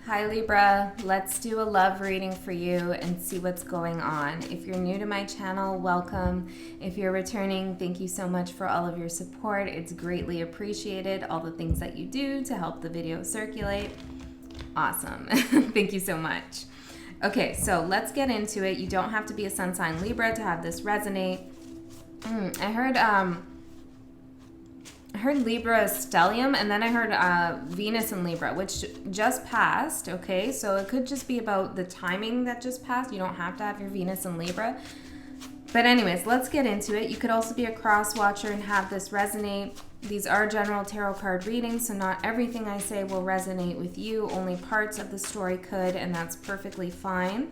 Hi Libra, let's do a love reading for you and see what's going on. If you're new to my channel, welcome. If you're returning, thank you so much for all of your support. It's greatly appreciated, all the things that you do to help the video circulate. Awesome. Thank you so much. Okay, so let's get into it. You don't have to be a sun sign Libra to have this resonate. I heard Libra stellium, and then I heard Venus in Libra, which just passed, okay? So it could just be about the timing that just passed. You don't have to have your Venus in Libra. But anyways, let's get into it. You could also be a cross watcher and have this resonate. These are general tarot card readings, so not everything I say will resonate with you. Only parts of the story could, and that's perfectly fine.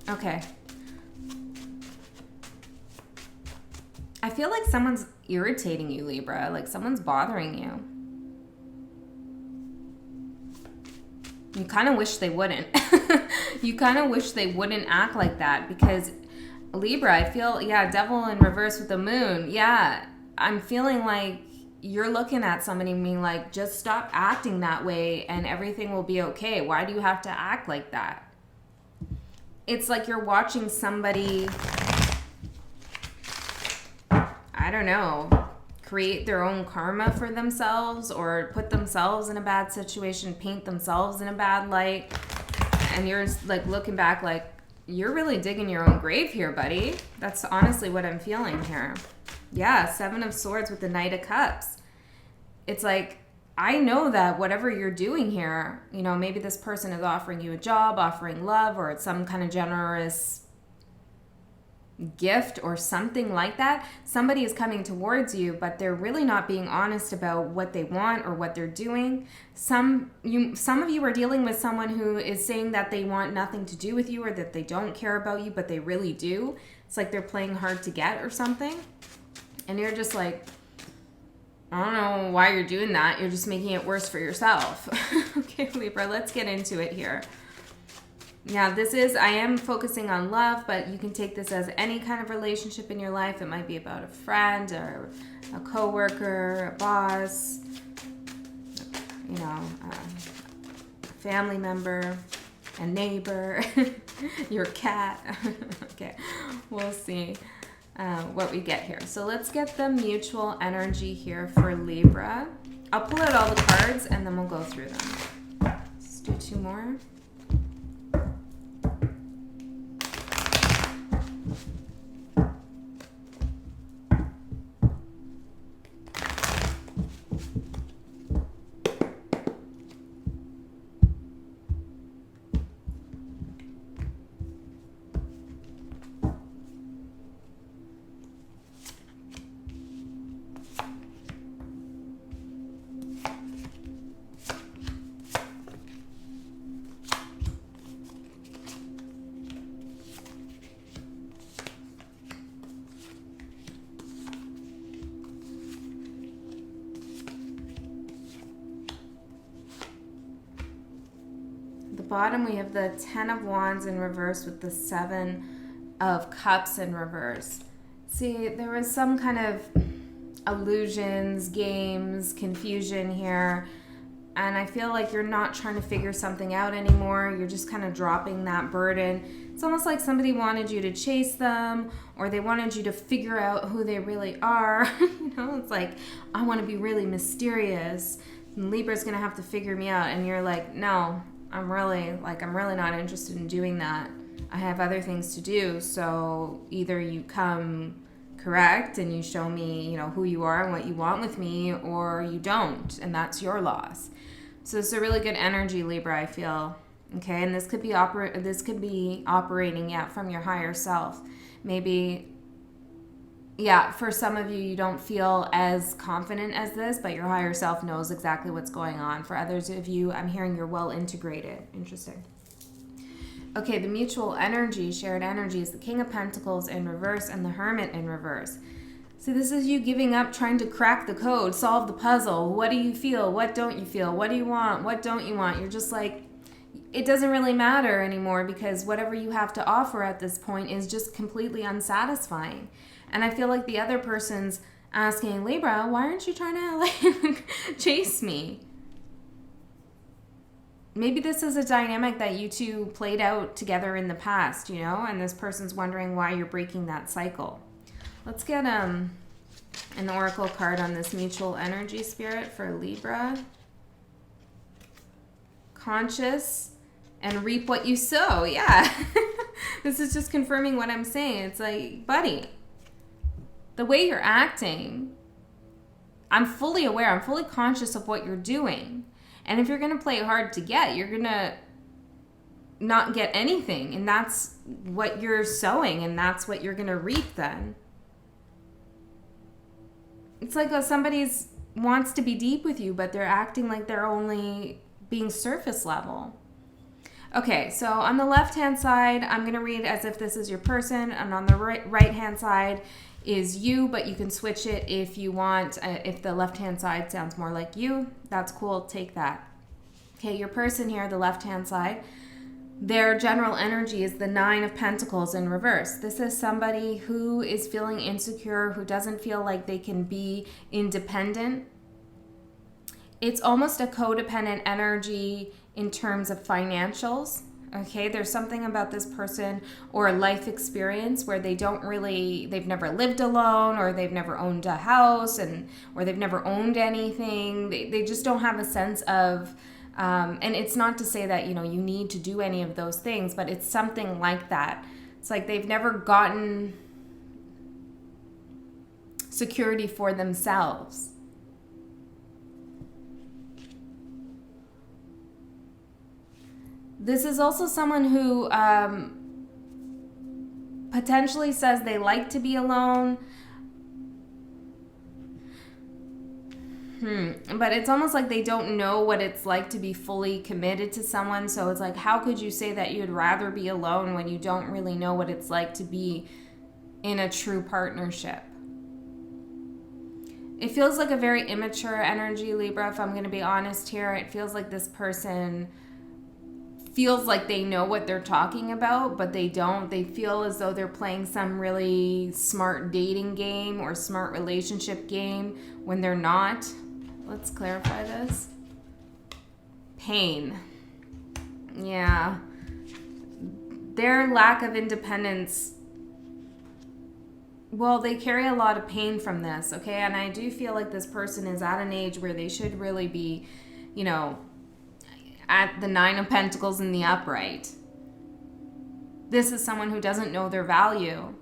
Okay. I feel like someone's irritating you, Libra. Like someone's bothering you. You kind of wish they wouldn't. You kind of wish they wouldn't act like that because Libra, I feel, yeah, devil in reverse with the moon. Yeah, I'm feeling like you're looking at somebody and being like, just stop acting that way and everything will be okay. Why do you have to act like that? It's like you're watching somebody, I don't know, create their own karma for themselves or put themselves in a bad situation, paint themselves in a bad light. And you're like looking back like, you're really digging your own grave here, buddy. That's honestly what I'm feeling here. Yeah, Seven of Swords with the Knight of Cups. It's like, I know that whatever you're doing here, you know, maybe this person is offering you a job, offering love, or it's some kind of generous gift or something like that. Somebody is coming towards you, but they're really not being honest about what they want or what they're doing. Some of you are dealing with someone who is saying that they want nothing to do with you or that they don't care about you, but they really do. It's like they're playing hard to get or something. And you're just like, I don't know why you're doing that. You're just making it worse for yourself. Okay, Libra, let's get into it here. Now, I am focusing on love, but you can take this as any kind of relationship in your life. It might be about a friend or a coworker, a boss, you know, a family member, a neighbor, your cat. Okay, we'll see what we get here. So let's get the mutual energy here for Libra. I'll pull out all the cards and then we'll go through them. Let's do two more. Bottom we have the Ten of Wands in reverse with the Seven of Cups in reverse. See, there was some kind of illusions, games, confusion here, and I feel like you're not trying to figure something out anymore. You're just kind of dropping that burden. It's almost like somebody wanted you to chase them, or they wanted you to figure out who they really are. You know, it's like, I want to be really mysterious, and Libra's gonna have to figure me out, and you're like, no, I'm really not interested in doing that. I have other things to do. So either you come correct and you show me, you know, who you are and what you want with me, or you don't, and that's your loss. So it's a really good energy, Libra, I feel. Okay, and this could be operating, yeah, from your higher self. Maybe, yeah, for some of you, you don't feel as confident as this, but your higher self knows exactly what's going on. For others of you, I'm hearing you're well integrated. Interesting. Okay, the mutual energy, shared energy, is the King of Pentacles in reverse and the Hermit in reverse. So this is you giving up, trying to crack the code, solve the puzzle. What do you feel? What don't you feel? What do you want? What don't you want? You're just like, it doesn't really matter anymore because whatever you have to offer at this point is just completely unsatisfying. And I feel like the other person's asking, Libra, why aren't you trying to like chase me? maybe this is a dynamic that you two played out together in the past, you know, and this person's wondering why you're breaking that cycle. Let's get an oracle card on this mutual energy, Spirit, for Libra. Conscious and reap what you sow. Yeah. This is just confirming what I'm saying. It's like, buddy, the way you're acting, I'm fully aware, I'm fully conscious of what you're doing. And if you're going to play hard to get, you're going to not get anything. And that's what you're sowing, and that's what you're going to reap then. It's like somebody's wants to be deep with you, but they're acting like they're only being surface level. Okay, so on the left-hand side, I'm going to read as if this is your person, and on the right-hand side is you, but you can switch it if you want. If the left-hand side sounds more like you, that's cool, take that. Okay, your person here, the left-hand side, their general energy is the 9 of Pentacles in reverse. This is somebody who is feeling insecure, who doesn't feel like they can be independent. It's almost a codependent energy in terms of financials. Okay, there's something about this person or a life experience where they've never lived alone, or they've never owned a house, or they've never owned anything. They just don't have a sense of, and it's not to say that, you know, you need to do any of those things, but it's something like that. It's like they've never gotten security for themselves. This is also someone who potentially says they like to be alone. But it's almost like they don't know what it's like to be fully committed to someone. So it's like, how could you say that you'd rather be alone when you don't really know what it's like to be in a true partnership? It feels like a very immature energy, Libra, if I'm going to be honest here. It feels like this person feels like they know what they're talking about, but they don't. They feel as though they're playing some really smart dating game or smart relationship game when they're not. Let's clarify this. Pain. Yeah. Their lack of independence, well, they carry a lot of pain from this, okay? And I do feel like this person is at an age where they should really be, you know, at the 9 of Pentacles in the upright. This is someone who doesn't know their value,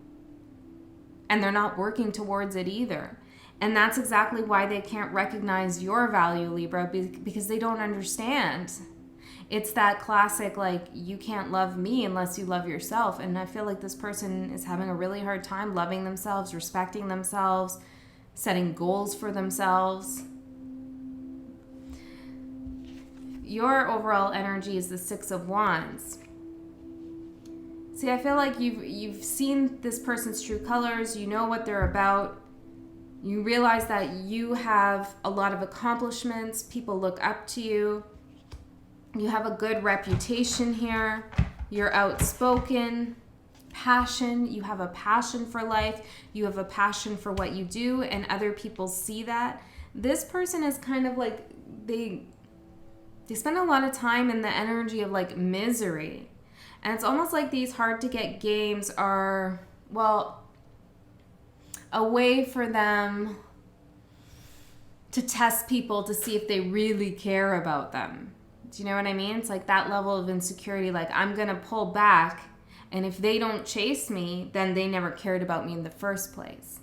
and they're not working towards it either. And that's exactly why they can't recognize your value, Libra, because they don't understand. It's that classic, like, you can't love me unless you love yourself. And I feel like this person is having a really hard time loving themselves, respecting themselves, setting goals for themselves. Your overall energy is the 6 of Wands. See, I feel like you've seen this person's true colors. You know what they're about. You realize that you have a lot of accomplishments. People look up to you. You have a good reputation here. You're outspoken. Passion. You have a passion for life. You have a passion for what you do, and other people see that. This person is kind of like, they spend a lot of time in the energy of like misery. And it's almost like these hard to get games are, well, a way for them to test people to see if they really care about them. Do you know what I mean? It's like that level of insecurity, like I'm going to pull back, and if they don't chase me, then they never cared about me in the first place.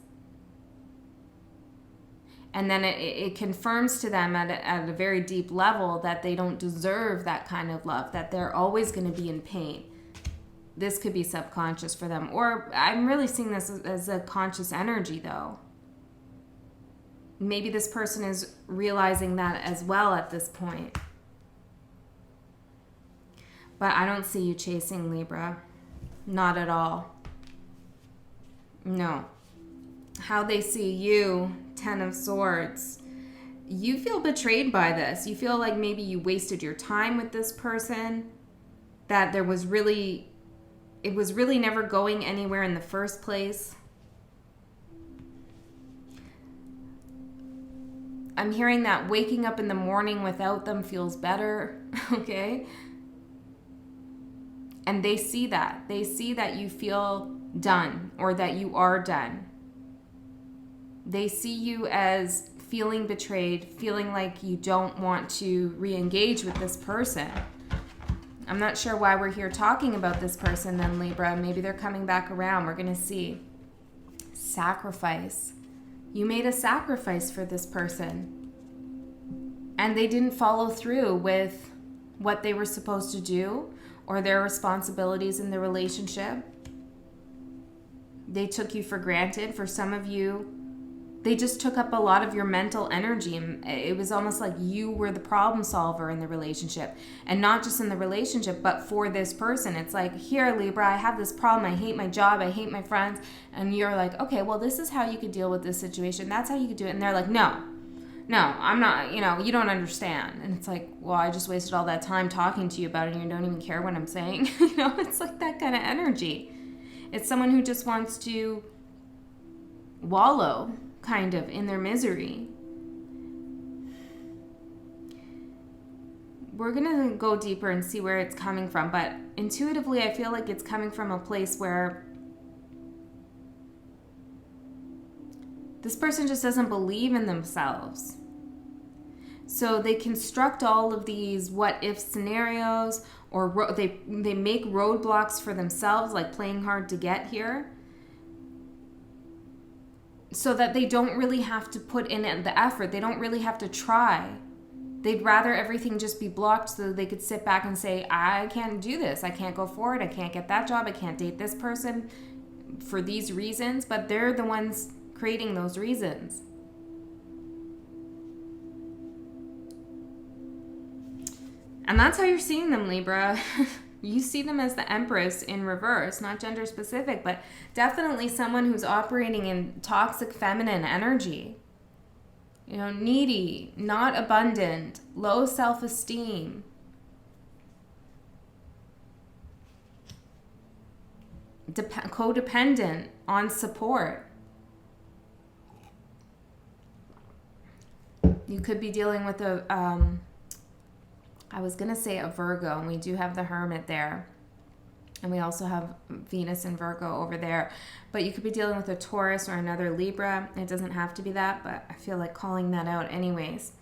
And then it confirms to them at a very deep level that they don't deserve that kind of love, that they're always going to be in pain. This could be subconscious for them. Or I'm really seeing this as a conscious energy, though. Maybe this person is realizing that as well at this point. But I don't see you chasing, Libra. Not at all. No. How they see you, 10 of Swords. You feel betrayed by this. You feel like maybe you wasted your time with this person. That it was really never going anywhere in the first place. I'm hearing that waking up in the morning without them feels better, okay? And they see that. They see that you feel done or that you are done. They see you as feeling betrayed, feeling like you don't want to re-engage with this person. I'm not sure why we're here talking about this person then, Libra. Maybe they're coming back around. We're going to see. Sacrifice. You made a sacrifice for this person. And they didn't follow through with what they were supposed to do or their responsibilities in the relationship. They took you for granted. For some of you, they just took up a lot of your mental energy. It was almost like you were the problem solver in the relationship. And not just in the relationship, but for this person. It's like, here, Libra, I have this problem. I hate my job. I hate my friends. And you're like, okay, well, this is how you could deal with this situation. That's how you could do it. And they're like, no, I'm not, you don't understand. And it's like, well, I just wasted all that time talking to you about it and you don't even care what I'm saying. It's like that kind of energy. It's someone who just wants to wallow kind of in their misery. We're going to go deeper and see where it's coming from, but intuitively I feel like it's coming from a place where this person just doesn't believe in themselves. So they construct all of these what if scenarios, or they make roadblocks for themselves, like playing hard to get here, so that they don't really have to put in the effort. They don't really have to try. They'd rather everything just be blocked so that they could sit back and say, I can't do this. I can't go forward. I can't get that job. I can't date this person for these reasons. But they're the ones creating those reasons. And that's how you're seeing them, Libra. You see them as the Empress in reverse, not gender specific, but definitely someone who's operating in toxic feminine energy. Needy, not abundant, low self-esteem. Codependent on support. You could be dealing with I was going to say a Virgo, and we do have the Hermit there. And we also have Venus and Virgo over there. But you could be dealing with a Taurus or another Libra. It doesn't have to be that, but I feel like calling that out anyways.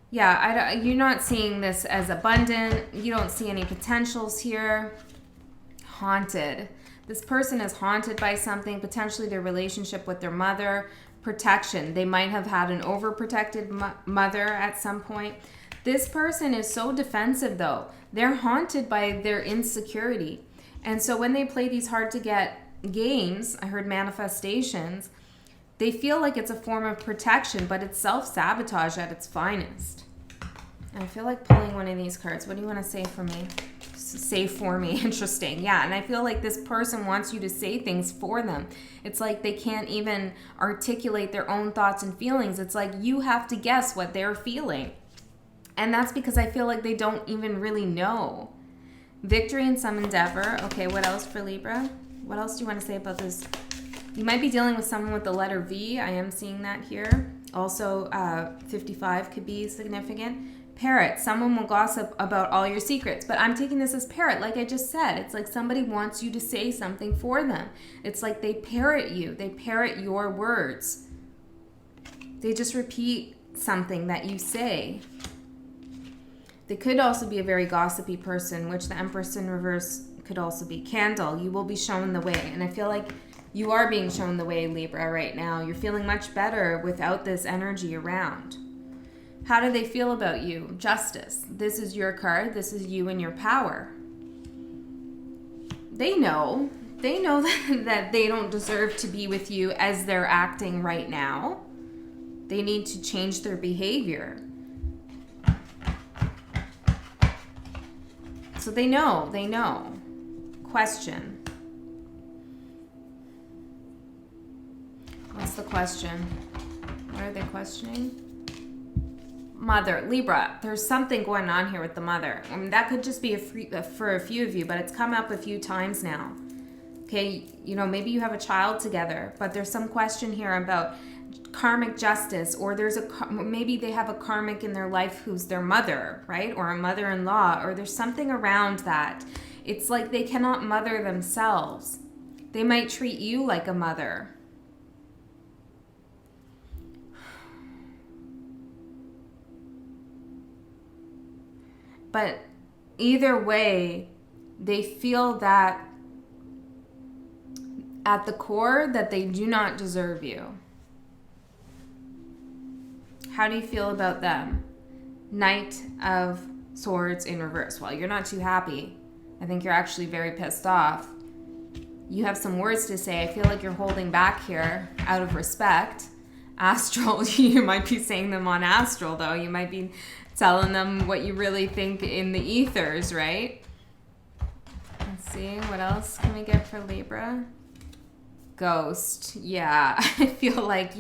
Yeah, you're not seeing this as abundant. You don't see any potentials here. Haunted. This person is haunted by something, potentially their relationship with their mother. Protection. They might have had an overprotected mother at some point. This person is so defensive, though. They're haunted by their insecurity. And so when they play these hard-to-get games, I heard manifestations, they feel like it's a form of protection, but it's self-sabotage at its finest. And I feel like pulling one of these cards. What do you want to say for me? Say for me. Interesting. Yeah, and I feel like this person wants you to say things for them. It's like they can't even articulate their own thoughts and feelings. It's like you have to guess what they're feeling. And that's because I feel like they don't even really know. Victory in some endeavor. Okay, what else for Libra? What else do you want to say about this? You might be dealing with someone with the letter V. I am seeing that here. Also, 55 could be significant. Parrot. Someone will gossip about all your secrets. But I'm taking this as parrot, like I just said. It's like somebody wants you to say something for them. It's like they parrot you. They parrot your words. They just repeat something that you say. They could also be a very gossipy person, which the Empress in reverse could also be. Candle, you will be shown the way. And I feel like you are being shown the way, Libra, right now. You're feeling much better without this energy around. How do they feel about you? Justice. This is your card. This is you and your power. They know. They know that they don't deserve to be with you as they're acting right now. They need to change their behavior. So they know. Question. What's the question? What are they questioning? Mother. Libra, there's something going on here with the mother. I mean, that could just be for a few of you, but it's come up a few times now. Okay, maybe you have a child together, but there's some question here about karmic justice, or maybe they have a karmic in their life who's their mother, right? Or a mother-in-law, or there's something around that. It's like they cannot mother themselves. They might treat you like a mother. But either way, they feel that at the core that they do not deserve you. How do you feel about them? Knight of Swords in reverse. Well, you're not too happy. I think you're actually very pissed off. You have some words to say. I feel like you're holding back here out of respect. Astral, you might be saying them on astral, though. You might be telling them what you really think in the ethers, right? Let's see, what else can we get for Libra? Ghost. Yeah, I feel like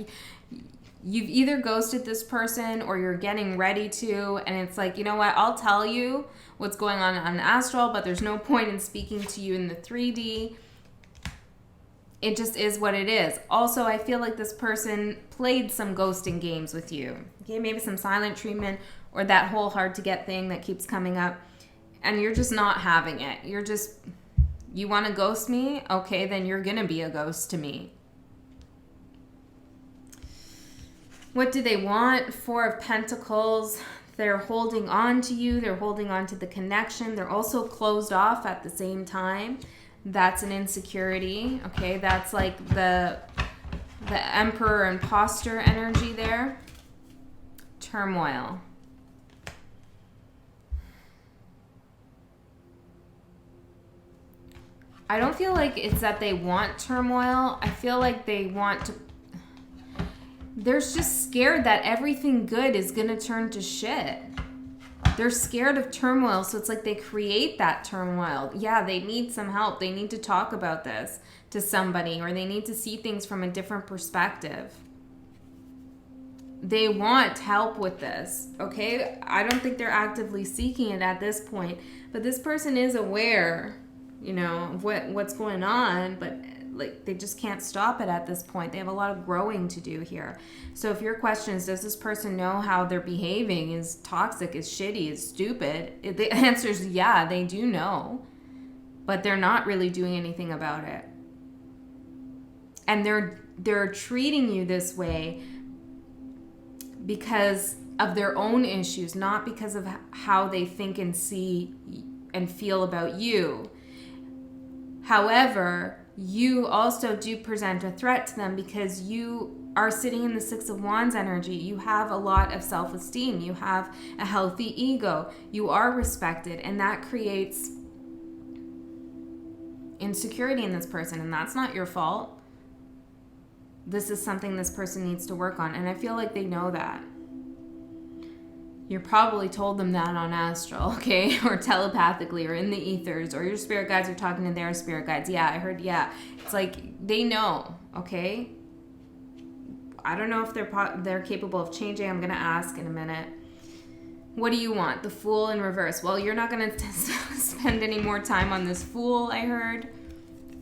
you've either ghosted this person or you're getting ready to, and it's like, you know what, I'll tell you what's going on astral, but there's no point in speaking to you in the 3D. It just is what it is. Also, I feel like this person played some ghosting games with you. Okay, maybe some silent treatment or that whole hard to get thing that keeps coming up, and you're just not having it. You want to ghost me? Okay, then you're going to be a ghost to me. What do they want? Four of Pentacles. They're holding on to you. They're holding on to the connection. They're also closed off at the same time. That's an insecurity. Okay, that's like the Emperor imposter energy there. Turmoil. I don't feel like it's that they want turmoil. I feel like they want to... They're just scared that everything good is going to turn to shit. They're scared of turmoil, so it's like they create that turmoil. Yeah, they need some help. They need to talk about this to somebody, or they need to see things from a different perspective. They want help with this, okay? I don't think they're actively seeking it at this point, but this person is aware, you know, of what's going on, but like they just can't stop it at this point. They have a lot of growing to do here. So if your question is, does this person know how they're behaving is toxic, is shitty, is stupid? The answer is yeah, they do know, but they're not really doing anything about it. And they're treating you this way because of their own issues, not because of how they think and see and feel about you. However, you also do present a threat to them because you are sitting in the Six of Wands energy. You have a lot of self-esteem. You have a healthy ego. You are respected, and that creates insecurity in this person, and that's not your fault. This is something this person needs to work on, and I feel like they know that. You probably told them that on astral, okay? Or telepathically, or in the ethers, or your spirit guides are talking to their spirit guides. Yeah, I heard, yeah. It's like, they know, okay? I don't know if they're capable of changing. I'm going to ask in a minute. What do you want? The Fool in reverse. Well, you're not going to spend any more time on this Fool, I heard.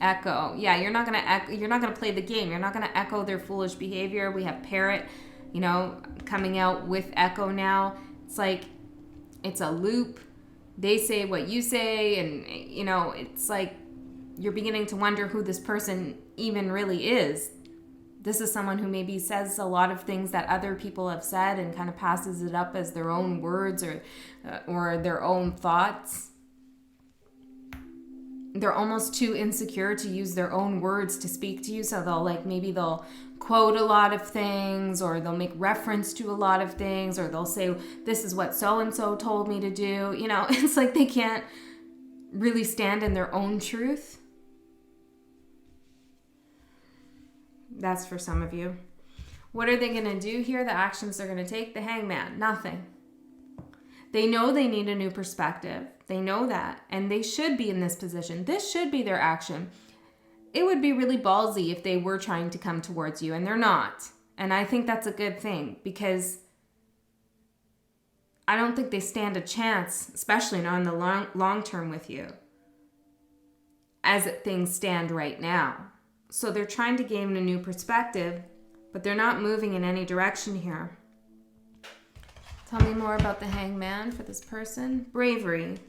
Echo. Yeah, you're not going to play the game. You're not going to echo their foolish behavior. We have Parrot, you know, coming out with Echo now. It's like, it's a loop. They say what you say, and, you know, it's like you're beginning to wonder who this person even really is. This is someone who maybe says a lot of things that other people have said and kind of passes it up as their own words or their own thoughts. They're almost too insecure to use their own words to speak to you, so they'll quote a lot of things, or they'll make reference to a lot of things, or they'll say, this is what so-and-so told me to do. You know, it's like they can't really stand in their own truth. That's for some of you. What are they going to do here? The actions they're going to take? The Hangman. Nothing. They know they need a new perspective. They know that. And they should be in this position. This should be their action. It would be really ballsy if they were trying to come towards you, and they're not. And I think that's a good thing, because I don't think they stand a chance, especially not in the long term with you, as things stand right now. So they're trying to gain a new perspective, but they're not moving in any direction here. Tell me more about the Hangman for this person. Bravery.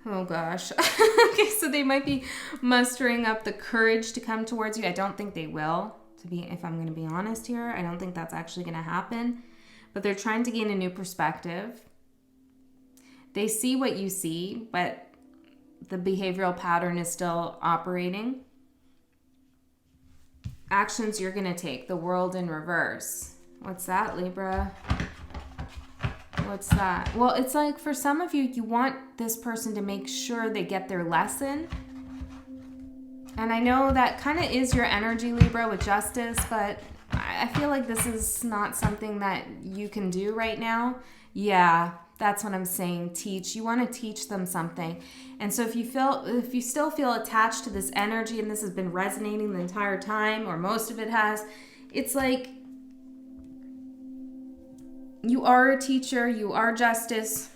Oh gosh. Okay, so they might be mustering up the courage to come towards you. I don't think they will, if I'm going to be honest here. I don't think that's actually going to happen. But they're trying to gain a new perspective. They see what you see, but the behavioral pattern is still operating. Actions you're going to take. The World in reverse. What's that, Libra? What's that? Well, it's like for some of you, you want this person to make sure they get their lesson. And I know that kind of is your energy, Libra, with justice, but I feel like this is not something that you can do right now. Yeah, that's what I'm saying. Teach. You want to teach them something. And so if you still feel attached to this energy and this has been resonating the entire time, or most of it has, it's like you are a teacher, you are justice,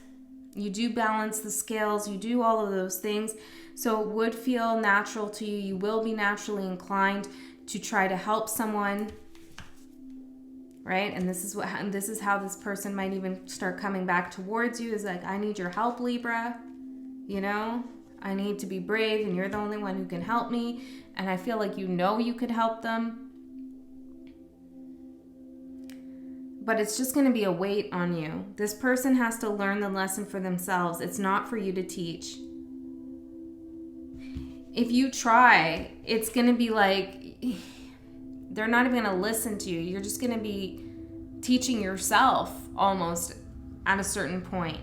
you do balance the scales, you do all of those things. So it would feel natural to you. You will be naturally inclined to try to help someone, right? And this is how this person might even start coming back towards you, is like, I need your help, Libra. You know, I need to be brave, and you're the only one who can help me. And I feel like you could help them. But it's just going to be a weight on you. This person has to learn the lesson for themselves. It's not for you to teach. If you try, it's going to be like, they're not even going to listen to you. You're just going to be teaching yourself almost at a certain point.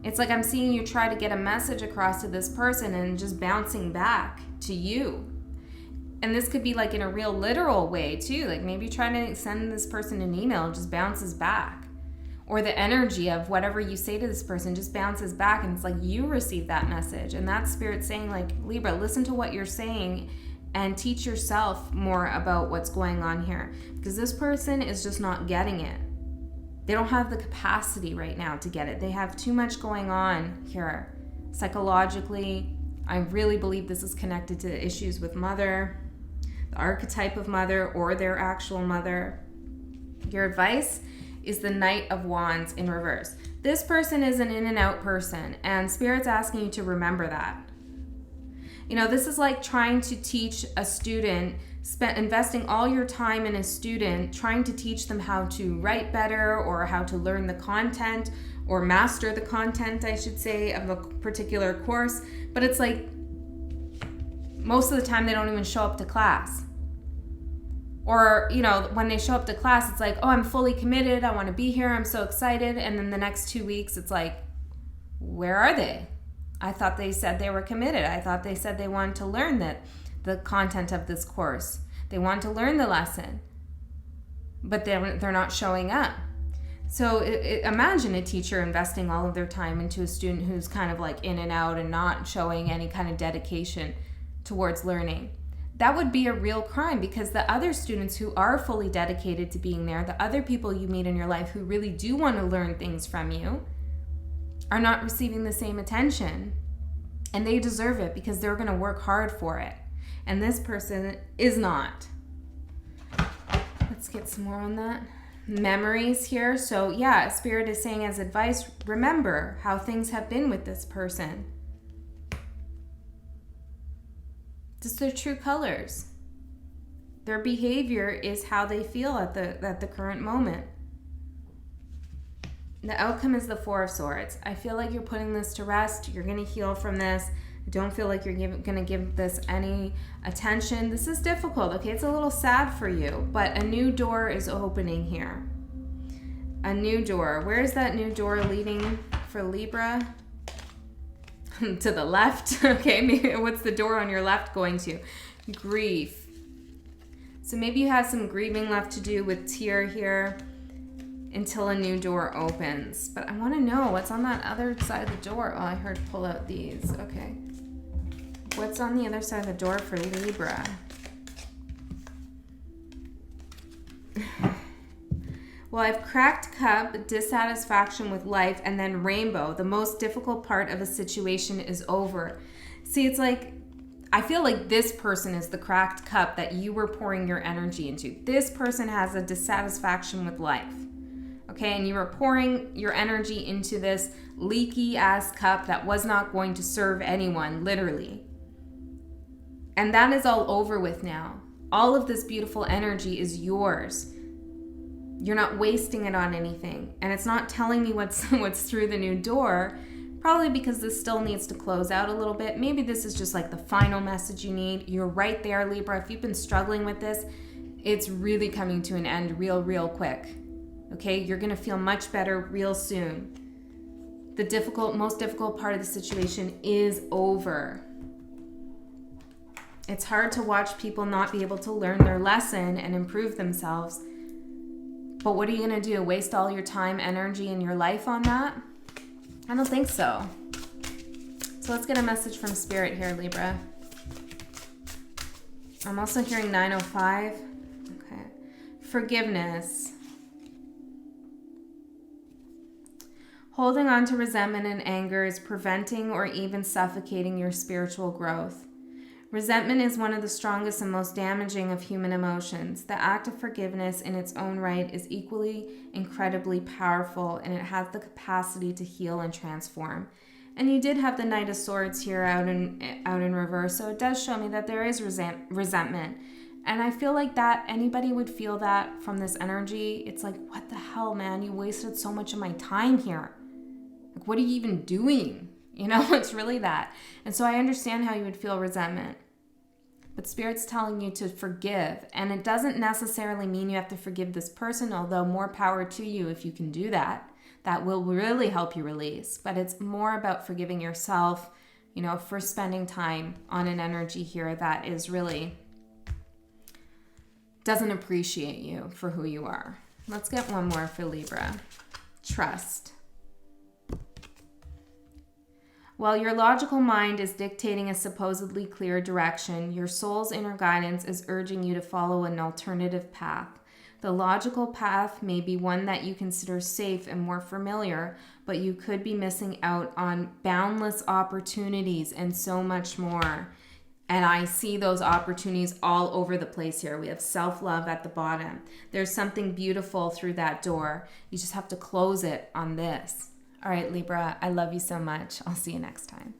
It's like I'm seeing you try to get a message across to this person and just bouncing back to you. And this could be like in a real literal way too. Like maybe trying to send this person an email, it just bounces back. Or the energy of whatever you say to this person just bounces back, and it's like you receive that message. And that's Spirit saying, like, Libra, listen to what you're saying and teach yourself more about what's going on here. Because this person is just not getting it. They don't have the capacity right now to get it. They have too much going on here psychologically. I really believe this is connected to issues with mother, the archetype of mother, or their actual mother. Your advice is the Knight of Wands in reverse. This person is an in and out person, and Spirit's asking you to remember that. You know, this is like trying to teach a student, investing all your time in a student, trying to teach them how to write better, or how to learn the content, or master the content, I should say, of a particular course. But it's like, most of the time they don't even show up to class. Or, you know, when they show up to class, it's like, oh, I'm fully committed. I want to be here. I'm so excited. And then the next 2 weeks, it's like, where are they? I thought they said they were committed. I thought they said they wanted to learn the content of this course. They want to learn the lesson. But they're not showing up. So imagine a teacher investing all of their time into a student who's kind of like in and out and not showing any kind of dedication towards learning. That would be a real crime, because the other students who are fully dedicated to being there, the other people you meet in your life who really do want to learn things from you, are not receiving the same attention. And they deserve it, because they're going to work hard for it. And this person is not. Let's get some more on that. Memories here. So yeah, Spirit is saying as advice, remember how things have been with this person. Just their true colors. Their behavior is how they feel at the current moment. The outcome is the Four of Swords. I feel like you're putting this to rest. You're going to heal from this. I don't feel like you're going to give this any attention. This is difficult, okay? It's a little sad for you, but a new door is opening here. A new door. Where is that new door leading for Libra? To the left. Okay, what's the door on your left going to? Grief. So maybe you have some grieving left to do with tear here until a new door opens. But I want to know what's on that other side of the door. Oh, I heard pull out these. Okay. What's on the other side of the door for Libra? Well, I've cracked cup, dissatisfaction with life, and then rainbow. The most difficult part of a situation is over. See, it's like I feel like this person is the cracked cup that you were pouring your energy into. This person has a dissatisfaction with life. Okay, and you were pouring your energy into this leaky ass cup that was not going to serve anyone, literally. And that is all over with now. All of this beautiful energy is yours. You're not wasting it on anything. And it's not telling me what's through the new door, probably because this still needs to close out a little bit. Maybe this is just like the final message you need. You're right there, Libra. If you've been struggling with this, it's really coming to an end real quick. Okay, you're gonna feel much better real soon. The most difficult part of the situation is over. It's hard to watch people not be able to learn their lesson and improve themselves. But what are you gonna do? Waste all your time, energy, and your life on that? I don't think so. So let's get a message from Spirit here, Libra. I'm also hearing 905. Okay. Forgiveness. Holding on to resentment and anger is preventing or even suffocating your spiritual growth. Resentment is one of the strongest and most damaging of human emotions. The act of forgiveness in its own right is equally incredibly powerful, and it has the capacity to heal and transform. And you did have the Knight of Swords here out in reverse, so it does show me that there is resentment. And I feel like that anybody would feel that from this energy. It's like, what the hell, man? You wasted so much of my time here. Like, what are you even doing? You know, it's really that. And so I understand how you would feel resentment. But Spirit's telling you to forgive. And it doesn't necessarily mean you have to forgive this person, although more power to you if you can do that. That will really help you release. But it's more about forgiving yourself, you know, for spending time on an energy here that is really doesn't appreciate you for who you are. Let's get one more for Libra. Trust. While your logical mind is dictating a supposedly clear direction, your soul's inner guidance is urging you to follow an alternative path. The logical path may be one that you consider safe and more familiar, but you could be missing out on boundless opportunities and so much more. And I see those opportunities all over the place here. We have self-love at the bottom. There's something beautiful through that door. You just have to close it on this. All right, Libra, I love you so much. I'll see you next time.